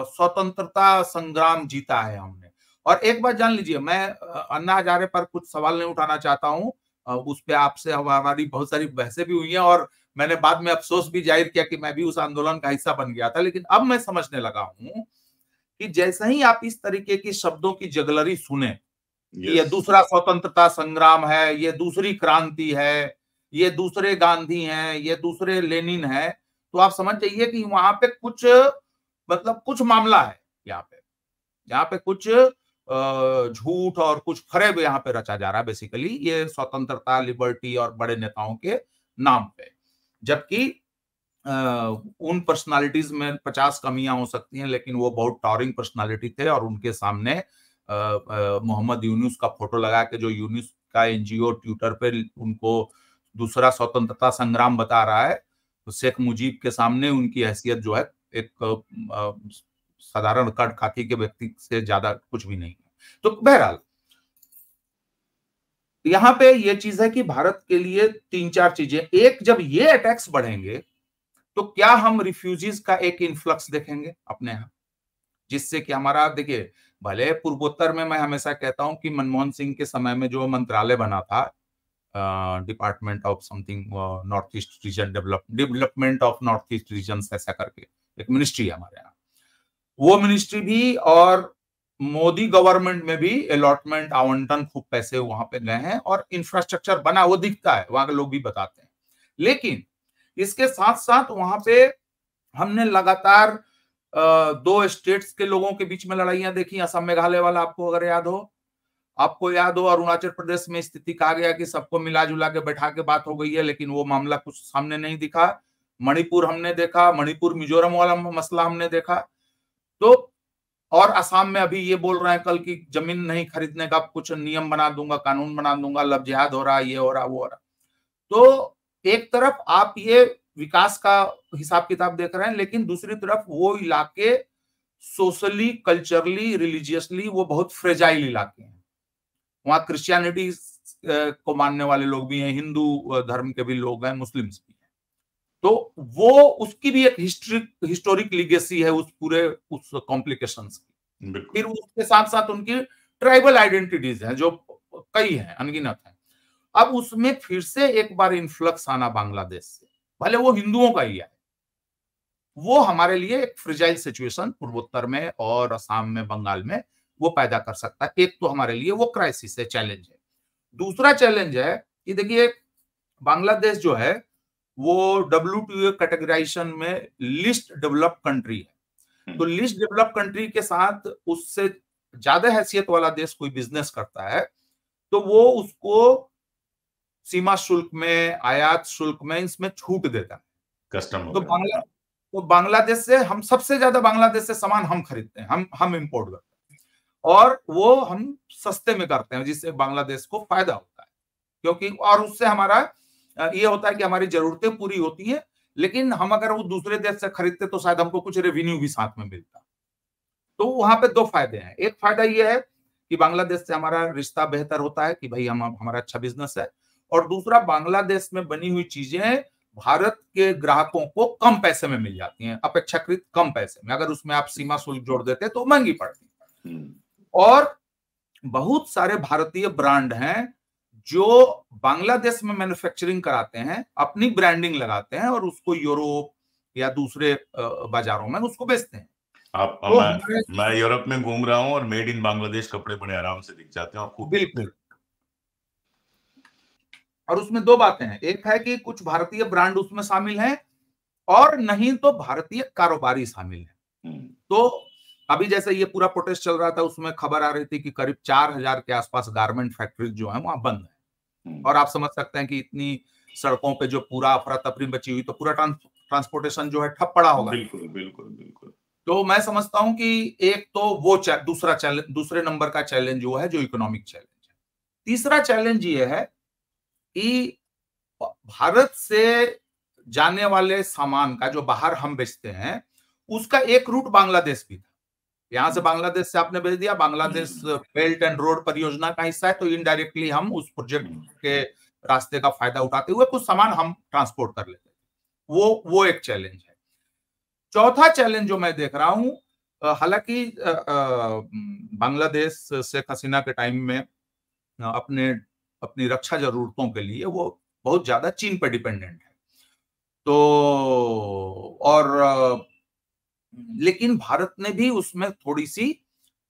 स्वतंत्रता संग्राम जीता है हमने। और एक बात जान लीजिए, मैं अन्ना हजारे पर कुछ सवाल नहीं उठाना चाहता हूं, उस पे आपसे हमारी बहुत सारी बहसें भी हुई हैं, और मैंने बाद में अफसोस भी जाहिर किया कि मैं भी उस आंदोलन का हिस्सा बन गया था। लेकिन अब मैं समझने लगा हूं कि जैसे ही आप इस तरीके की शब्दों की जगलरी सुने, ये दूसरा स्वतंत्रता संग्राम है, ये दूसरी क्रांति है, ये दूसरे गांधी हैं, ये दूसरे लेनिन है, तो आप समझ जाइए कि वहां पे कुछ मतलब कुछ मामला है, यहाँ पे कुछ झूठ और कुछ फरेब यहाँ पे रचा जा रहा है बेसिकली, ये स्वतंत्रता, लिबर्टी और बड़े नेताओं के नाम पे। जबकि उन पर्सनालिटीज में 50 कमियां हो सकती हैं, लेकिन वो बहुत टॉरिंग पर्सनालिटी थे, और उनके सामने मोहम्मद यूनुस का फोटो लगा के, जो यूनुस का एनजीओ ट्विटर पे उनको दूसरा स्वतंत्रता संग्राम बता रहा है, तो शेख मुजीब के सामने उनकी हैसियत जो है एक साधारण कट खाकी के व्यक्ति से ज्यादा कुछ भी नहीं है। तो बहरहाल यहाँ पे ये चीज है कि भारत के लिए 3-4 चीजें, एक, जब ये अटैक्स बढ़ेंगे तो क्या हम रिफ्यूजीज का एक इन्फ्लक्स देखेंगे अपने यहाँ, जिससे कि हमारा, देखिए भले पूर्वोत्तर में मैं हमेशा कहता हूं कि मनमोहन सिंह के समय में जो मंत्रालय बना था, department of something north east region development of north east region, ऐसा करके एक मिनिस्ट्री है हमारे यहाँ, वो मिनिस्ट्री भी, और मोदी गवर्नमेंट में भी अलॉटमेंट, आवंटन, खूब पैसे वहां पे गए हैं, और इंफ्रास्ट्रक्चर बना, वो दिखता है, वहां के लोग भी बताते हैं। लेकिन इसके साथ साथ वहां पे हमने लगातार 2 स्टेट्स के लोगों के बीच में लड़ाइयां देखी, असम मेघालय वाला आपको अगर याद हो, अरुणाचल प्रदेश में स्थिति कहा गया कि सबको मिला जुला के बैठा के बात हो गई है, लेकिन वो मामला कुछ सामने नहीं दिखा। मणिपुर हमने देखा, मणिपुर मिजोरम वाला मसला हमने देखा। तो और असम में अभी ये बोल रहे हैं कल की जमीन नहीं खरीदने का कुछ नियम बना दूंगा, कानून बना दूंगा, लव जिहाद हो रहा, ये हो रहा, वो हो रहा। तो एक तरफ आप ये विकास का हिसाब किताब देख रहे हैं, लेकिन दूसरी तरफ वो इलाके सोशली, कल्चरली, रिलीजियसली वो बहुत फ्रेजाइल इलाके हैं। वहां क्रिश्चियनिटी को मानने वाले लोग भी हैं, हिंदू धर्म के भी लोग हैं, मुस्लिम्स भी हैं। तो वो उसकी भी एक हिस्टोरिक लीगेसी है, उस पूरे उस कॉम्प्लिकेशंस की। फिर उसके साथ साथ उनकी ट्राइबल आइडेंटिटीज हैं, जो कई हैं, अनगिनत हैं। अब उसमें फिर से एक बार इन्फ्लक्स आना बांग्लादेश से, भले वो हिंदुओं का ही है, वो हमारे लिए एक फ्रिजाइल सिचुएशन पूर्वोत्तर में और असम में, बंगाल में वो पैदा कर सकता है। एक तो हमारे लिए वो क्राइसिस है, चैलेंज है। दूसरा चैलेंज है कि देखिए बांग्लादेश जो है वो WTO कैटेगराइजेशन में लिस्ट डेवलप्ड कंट्री है। तो लिस्ट डेवलप्ड कंट्री के साथ उससे ज्यादा हैसियत वाला देश कोई बिजनेस करता है तो वो उसको सीमा शुल्क में, आयात शुल्क में, इसमें छूट देता है। कस्टम तो बांग्लादेश से हम सबसे ज्यादा बांग्लादेश से सामान हम खरीदते हैं, हम इंपोर्ट करते हैं और वो हम सस्ते में करते हैं, जिससे बांग्लादेश को फायदा होता है। क्योंकि और उससे हमारा ये होता है कि हमारी जरूरतें पूरी होती है, लेकिन हम अगर वो दूसरे देश से खरीदते तो शायद हमको कुछ रेवेन्यू भी साथ में मिलता। तो वहां पे दो फायदे हैं। एक फायदा ये है कि बांग्लादेश से हमारा रिश्ता बेहतर होता है कि भाई हमारा अच्छा बिजनेस है, और दूसरा बांग्लादेश में बनी हुई चीजें भारत के ग्राहकों को कम पैसे में मिल जाती हैं, अपेक्षाकृत कम पैसे में। अगर उसमें आप सीमा शुल्क जोड़ देते तो महंगी पड़ती। और बहुत सारे भारतीय ब्रांड हैं जो बांग्लादेश में मैन्युफैक्चरिंग कराते हैं, अपनी ब्रांडिंग लगाते हैं और उसको यूरोप या दूसरे बाजारों में उसको बेचते हैं। तो मैं यूरोप में घूम रहा हूँ और मेड इन बांग्लादेश कपड़े बड़े आराम से दिख जाते हैं आपको। बिल्कुल। और उसमें दो बातें हैं, एक है कि कुछ भारतीय ब्रांड उसमें शामिल हैं और नहीं तो भारतीय कारोबारी शामिल हैं। तो अभी जैसे ये पूरा प्रोटेस्ट चल रहा था, उसमें खबर आ रही थी कि करीब 4000 के आसपास गारमेंट फैक्ट्रीज जो है वहां बंद है। और आप समझ सकते हैं कि इतनी सड़कों पे जो पूरा अफरा तफरी बची हुई, तो पूरा ट्रांसपोर्टेशन जो है ठप पड़ा होगा। बिल्कुल बिल्कुल बिल्कुल। तो मैं समझता हूं कि एक तो वो दूसरा चैलेंज, दूसरे नंबर का चैलेंज वो है जो इकोनॉमिक चैलेंज है। तीसरा चैलेंज ये है कि भारत से जाने वाले सामान का जो बाहर हम बेचते हैं उसका एक रूट बांग्लादेश भी था। यहां से बांग्लादेश से आपने भेज दिया, बांग्लादेश बेल्ट एंड रोड परियोजना का हिस्सा है, तो इनडायरेक्टली हम उस प्रोजेक्ट के रास्ते का फायदा उठाते हुए कुछ सामान हम ट्रांसपोर्ट कर लेते हैं। वो एक चैलेंज है। चौथा चैलेंज जो मैं देख रहा हूं, हालांकि बांग्लादेश शेख हसीना के टाइम में अपनी रक्षा जरूरतों के लिए वो बहुत ज्यादा चीन पर डिपेंडेंट है। तो और लेकिन भारत ने भी उसमें थोड़ी सी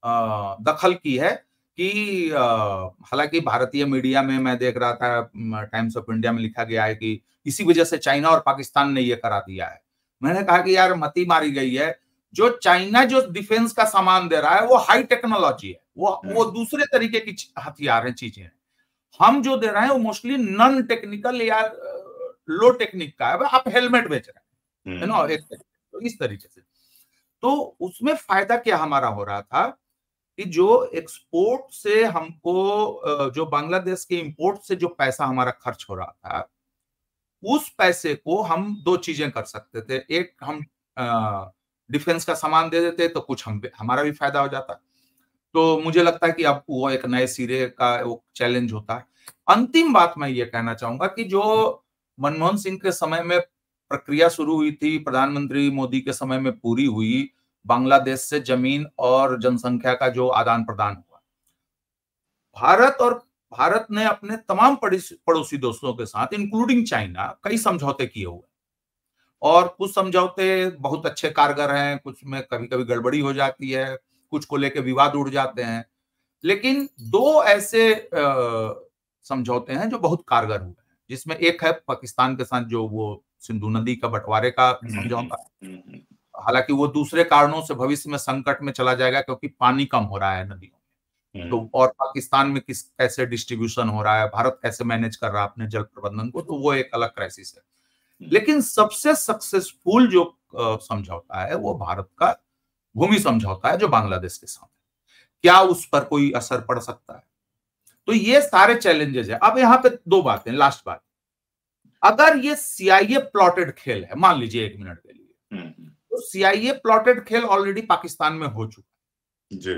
दखल की है कि हालांकि भारतीय मीडिया में मैं देख रहा था, टाइम्स ऑफ इंडिया में लिखा गया है कि इसी वजह से चाइना और पाकिस्तान ने ये करा दिया है। मैंने कहा कि यार मती मारी गई है। जो चाइना जो डिफेंस का सामान दे रहा है वो हाई टेक्नोलॉजी है, वो दूसरे तरीके की हथियार है, चीजें हैं। हम जो दे रहे हैं वो मोस्टली नॉन टेक्निकल या लो टेक्निक का है। आप हेलमेट बेच रहे हैं ना, तो इस तरीके से। तो उसमें फायदा क्या हमारा हो रहा था कि जो एक्सपोर्ट से हमको, जो बांग्लादेश के इंपोर्ट से जो पैसा हमारा खर्च हो रहा था, उस पैसे को हम दो चीजें कर सकते थे। एक, हम डिफेंस का सामान दे देते तो कुछ हमारा भी फायदा हो जाता। तो मुझे लगता है कि अब वो एक नए सिरे का वो चैलेंज होता है। अंतिम बात मैं ये कहना चाहूंगा कि जो मनमोहन सिंह के समय में प्रक्रिया शुरू हुई थी, प्रधानमंत्री मोदी के समय में पूरी हुई, बांग्लादेश से जमीन और जनसंख्या का जो आदान प्रदान हुआ, भारत ने अपने तमाम पड़ोसी दोस्तों के साथ इंक्लूडिंग चाइना कई समझौते किए हुए, और कुछ समझौते बहुत अच्छे कारगर हैं, कुछ में कभी कभी गड़बड़ी हो जाती है, कुछ को लेकर विवाद उड़ जाते हैं। लेकिन दो ऐसे समझौते हैं जो बहुत कारगर हुए हैं, जिसमें एक है पाकिस्तान के साथ जो वो सिंधु नदी का बंटवारे का समझौता। हालांकि वो दूसरे कारणों से भविष्य में संकट में चला जाएगा क्योंकि पानी कम हो रहा है नदियों में, तो और पाकिस्तान में कैसे डिस्ट्रीब्यूशन हो रहा है, भारत कैसे मैनेज कर रहा है अपने जल प्रबंधन को, तो वो एक अलग क्राइसिस है। लेकिन सबसे सक्सेसफुल जो समझौता है वो भारत का भूमि समझौता है जो बांग्लादेश के साथ है। क्या उस पर कोई असर पड़ सकता है? तो ये सारे चैलेंजेस है। अब यहाँ पे दो बातें, लास्ट बात, अगर ये CIA प्लॉटेड खेल है, मान लीजिए 1 मिनट के लिए, तो CIA प्लॉटेड खेल ऑलरेडी पाकिस्तान में हो चुका है जी।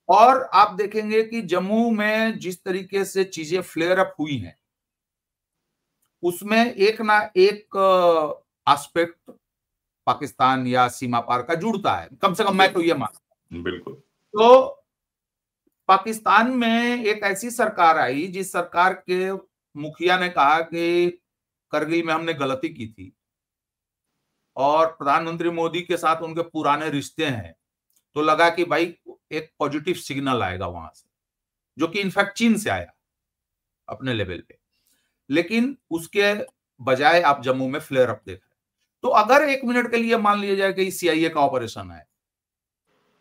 और आप देखेंगे कि जम्मू में जिस तरीके से चीजें फ्लेयर अप हुई हैं, उसमें एक ना एक एस्पेक्ट पाकिस्तान या सीमा पार का जुड़ता है, कम से कम मैं तो ये मानता हूं। बिल्कुल। तो पाकिस्तान में एक ऐसी सरकार आई जिस सरकार के मुखिया ने कहा कि करगिल में हमने गलती की थी और प्रधानमंत्री मोदी के साथ उनके पुराने रिश्ते हैं, तो लगा कि भाई एक पॉजिटिव सिग्नल आएगा वहां से, जो कि इनफैक्ट चीन से आया अपने लेवल पे। लेकिन उसके बजाय आप जम्मू में फ्लेयर अप देख रहे हैं। तो अगर 1 मिनट के लिए मान लिया जाए कि सीआईए का ऑपरेशन है,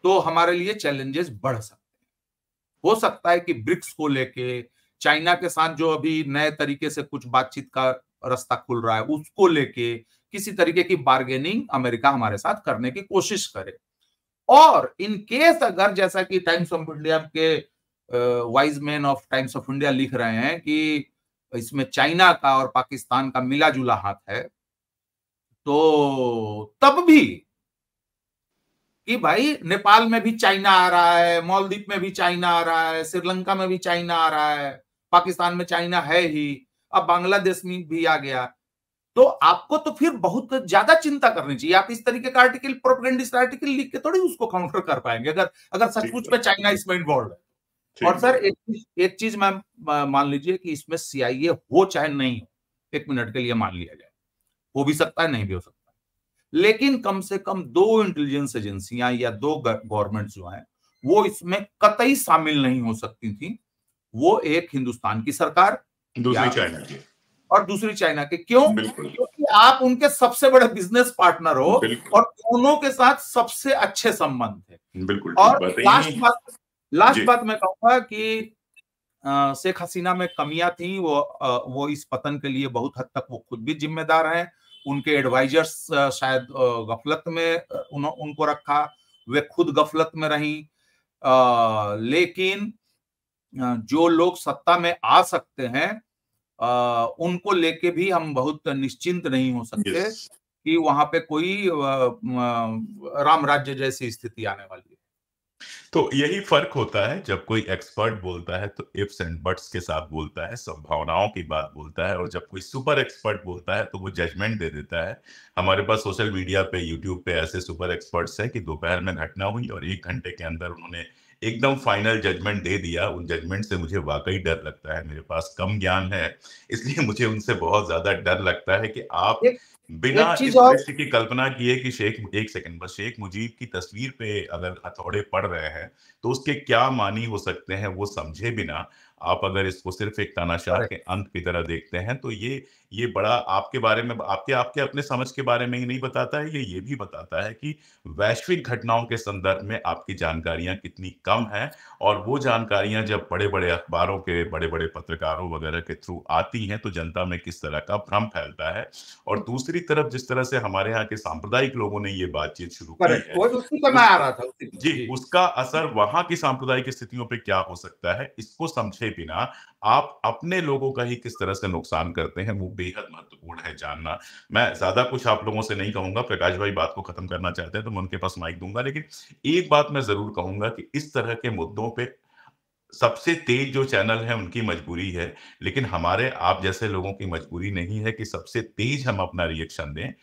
तो हमारे लिए चैलेंजेस बढ़ सकते हैं। हो सकता है कि ब्रिक्स को लेके, चाइना के साथ जो अभी नए तरीके से कुछ बातचीत का रास्ता खुल रहा है, उसको लेके किसी तरीके की बार्गेनिंग अमेरिका हमारे साथ करने की कोशिश करे। और इन केस अगर, जैसा कि टाइम्स ऑफ इंडिया के wise man of times of India लिख रहे हैं कि इसमें चाइना का और पाकिस्तान का मिला जुला हाथ है, तो तब भी कि भाई नेपाल में भी चाइना आ रहा है, मालदीव में भी चाइना आ रहा है, श्रीलंका में भी चाइना आ रहा है, पाकिस्तान में चाइना है ही, अब बांग्लादेश में भी आ गया, तो आपको तो फिर बहुत ज्यादा चिंता करनी चाहिए। आप इस तरीके का आर्टिकल, प्रोपेगेंडिस्ट आर्टिकल लिख के थोड़ी उसको काउंटर कर पाएंगे, अगर सचमुच में चाइना इसमें इन्वॉल्व है। और सर एक चीज मैं मान लीजिए कि इसमें सीआईए हो चाहे नहीं हो, 1 मिनट के लिए मान लिया जाए, हो भी सकता है, नहीं भी हो सकता, लेकिन कम से कम 2 इंटेलिजेंस एजेंसियां या 2 गवर्नमेंट जो हैं, वो इसमें कतई शामिल नहीं हो सकती थी। वो एक हिंदुस्तान की सरकार, दूसरी चाइना की, और दूसरी चाइना के। क्यों? बिल्कुल, क्योंकि आप उनके सबसे बड़े बिजनेस पार्टनर हो और दोनों के साथ सबसे अच्छे संबंध थे। बिल्कुल। और लास्ट बात मैं कहूंगा कि शेख हसीना में कमियां थी, वो इस पतन के लिए बहुत हद तक वो खुद भी जिम्मेदार हैं। उनके एडवाइजर्स शायद गफलत में उनको रखा, वे खुद गफलत में रही। लेकिन जो लोग सत्ता में आ सकते हैं, उनको लेके भी हम बहुत निश्चिंत नहीं हो सकते कि वहां पे कोई राम राज्य जैसी स्थिति आने वाली है। तो यही फर्क होता है, जब कोई एक्सपर्ट बोलता है तो इफ्स एंड बट्स के साथ बोलता है, संभावनाओं की बात बोलता है, और जब कोई सुपर एक्सपर्ट बोलता है तो वो जजमेंट दे देता है। हमारे पास सोशल मीडिया पे, यूट्यूब पे ऐसे सुपर एक्सपर्ट्स हैं कि दोपहर में घटना हुई और 1 घंटे के अंदर उन्होंने एकदम फाइनल जजमेंट दे दिया। उन जजमेंट से मुझे वाकई डर लगता है। मेरे पास कम ज्ञान है, इसलिए मुझे उनसे बहुत ज्यादा डर लगता है कि आप बिना इस दृश्य की कल्पना किए कि एक सेकंड बस, शेख मुजीब की तस्वीर पे अगर हथौड़े पड़ रहे हैं तो उसके क्या मानी हो सकते हैं, वो समझे बिना आप अगर इसको सिर्फ एक तानाशाह के अंत की तरह देखते हैं, तो ये बड़ा आपके बारे में, आपके अपने समझ के बारे में ही नहीं बताता है, ये भी बताता है कि वैश्विक घटनाओं के संदर्भ में आपकी जानकारियां कितनी कम हैं। और वो जानकारियां जब बड़े-बड़े अखबारों के, बड़े-बड़े पत्रकारों वगैरह के थ्रू आती हैं, तो जनता में किस तरह का भ्रम फैलता है। और दूसरी तरफ जिस तरह से हमारे यहाँ के सांप्रदायिक लोगों ने ये बातचीत शुरू की है, जी, उसका असर वहां की सांप्रदायिक स्थितियों पे क्या हो सकता है, इसको समझे बिना आप अपने लोगों का ही किस तरह से नुकसान करते हैं, वो बेहद महत्वपूर्ण है जानना। मैं ज्यादा कुछ आप लोगों से नहीं कहूंगा, प्रकाश भाई बात को खत्म करना चाहते हैं तो मैं उनके पास माइक दूंगा, लेकिन एक बात मैं जरूर कहूंगा कि इस तरह के मुद्दों पे सबसे तेज जो चैनल है उनकी मजबूरी है, लेकिन हमारे आप जैसे लोगों की मजबूरी नहीं है कि सबसे तेज हम अपना रिएक्शन दें।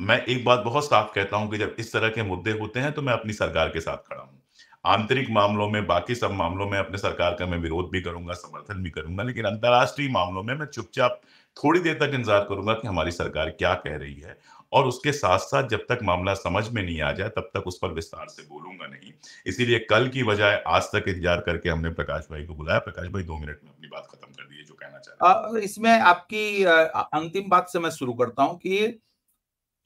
मैं एक बात बहुत साफ कहता हूं कि जब इस तरह के मुद्दे होते हैं तो मैं अपनी सरकार के साथ खड़ा हूं। आंतरिक मामलों में, बाकी सब मामलों में अपने सरकार का मैं विरोध भी करूंगा, समर्थन भी करूंगा, लेकिन अंतर्राष्ट्रीय मामलों में मैं चुपचाप थोड़ी देर तक इंतजार करूंगा कि हमारी सरकार क्या कह रही है, और उसके साथ-साथ जब तक मामला समझ में नहीं आ जाए तब तक उस पर विस्तार से बोलूंगा नहीं। इसीलिए कल की बजाय आज तक इंतजार करके हमने प्रकाश भाई को बुलाया। प्रकाश भाई 2 मिनट में अपनी बात खत्म कर दीजिए, जो कहना चाह रहे हैं। इसमें आपकी अंतिम बात से मैं शुरू करता हूं कि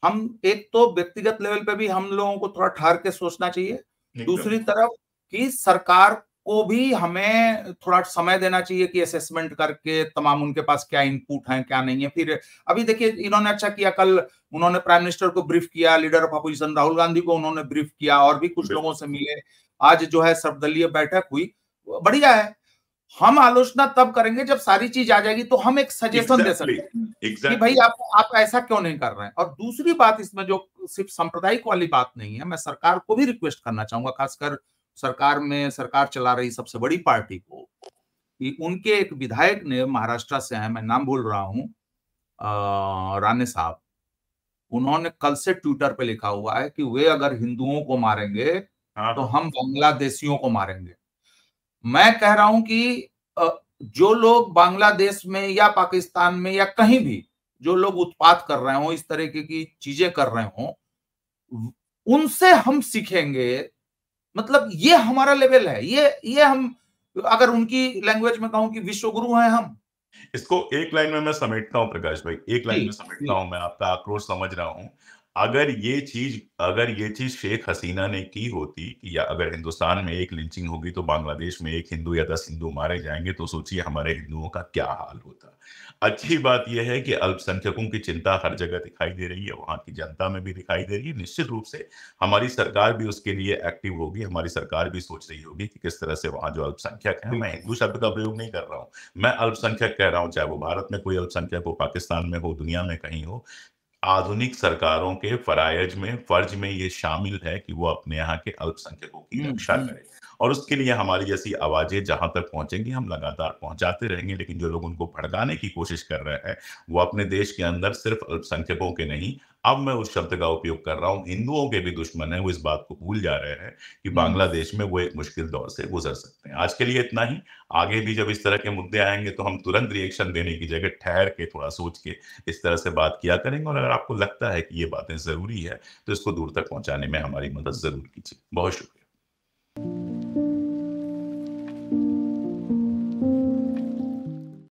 हम एक तो व्यक्तिगत लेवल पे भी हम लोगों को थोड़ा ठहर के सोचना चाहिए, दूसरी तरफ कि सरकार को भी हमें थोड़ा समय देना चाहिए कि असेसमेंट करके तमाम उनके पास क्या इनपुट है, क्या नहीं है। फिर अभी देखिए, इन्होंने अच्छा किया, कल उन्होंने प्राइम मिनिस्टर को ब्रीफ किया, leader of opposition Rahul Gandhi को उन्होंने ब्रीफ किया, और भी कुछ लोगों से मिले। आज जो है सर्वदलीय बैठक हुई, बढ़िया है। हम आलोचना तब करेंगे जब सारी चीज आ जाएगी, तो हम एक सजेशन दे सकते हैं कि भाई आप ऐसा क्यों नहीं कर रहे हैं। और दूसरी बात इसमें जो सिर्फ सांप्रदायिक वाली बात नहीं है, मैं सरकार को भी रिक्वेस्ट करना चाहूंगा, खासकर सरकार चला रही सबसे बड़ी पार्टी को, कि उनके एक विधायक ने, महाराष्ट्र से हैं, मैं नाम भूल रहा हूं, राणे साहब, उन्होंने कल से ट्विटर पे लिखा हुआ है कि वे अगर हिंदुओं को मारेंगे तो हम बांग्लादेशियों को मारेंगे। मैं कह रहा हूं कि जो लोग बांग्लादेश में या पाकिस्तान में या कहीं भी जो लोग उत्पात कर रहे हों, इस तरीके की चीजें कर रहे हों, उनसे हम सीखेंगे। मतलब ये हमारा लेवल है। ये हम, अगर उनकी लैंग्वेज में कहूं कि विश्व गुरु हैं हम। इसको एक लाइन में मैं समेटता हूँ प्रकाश भाई, एक जी, लाइन में समेटता जी, हूँ, मैं आपका आक्रोश समझ रहा हूँ। अगर ये चीज़ शेख हसीना ने की होती, या अगर हिंदुस्तान में एक लिंचिंग होगी तो बांग्लादेश में 1 हिंदू या 10 हिंदू मारे जाएँगे, तो सोचिए हमारे हिंदुओं का क्या हाल होता। अच्छी बात ये है कि अल्पसंख्यकों की चिंता हर जगह दिखाई दे रही है, वहाँ की जनता में भी दिखाई दे रही है। निश्चित रूप से हमारी सरकार भी उसके लिए एक्टिव होगी, हमारी सरकार भी सोच रही होगी कि किस तरह से वहाँ जो अल्पसंख्यक हैं, मैं बिल्कुल। हिंदू शब्द का प्रयोग नहीं कर रहा हूँ। मैं अल्पसंख्यक कह रहा हूँ, चाहे वो भारत में कोई अल्पसंख्यक हो, पाकिस्तान में हो, दुनिया में कहीं हो। आधुनिक सरकारों के फर्ज में ये शामिल है कि वो अपने यहाँ के अल्पसंख्यकों की हुँ, रक्षा हुँ, करें। और उसके लिए हमारी जैसी आवाज़ें जहाँ तक पहुँचेंगी, हम लगातार पहुँचाते रहेंगे। लेकिन जो लोग उनको भड़काने की कोशिश कर रहे हैं, वो अपने देश के अंदर सिर्फ़ अल्पसंख्यकों के नहीं, अब मैं उस शब्द का उपयोग कर रहा हूँ, हिंदुओं के भी दुश्मन हैं। वो इस बात को भूल जा रहे हैं कि हुँ। बांग्लादेश में वो एक मुश्किल दौर से गुज़र सकते हैं। आज के लिए इतना ही। आगे भी जब इस तरह के मुद्दे आएँगे, तो हम तुरंत रिएक्शन देने की जगह ठहर के, थोड़ा सोच के इस तरह से बात किया करेंगे। और अगर आपको लगता है कि ये बातें ज़रूरी है, तो इसको दूर तक पहुँचाने में हमारी मदद ज़रूर कीजिए। बहुत शुक्रिया।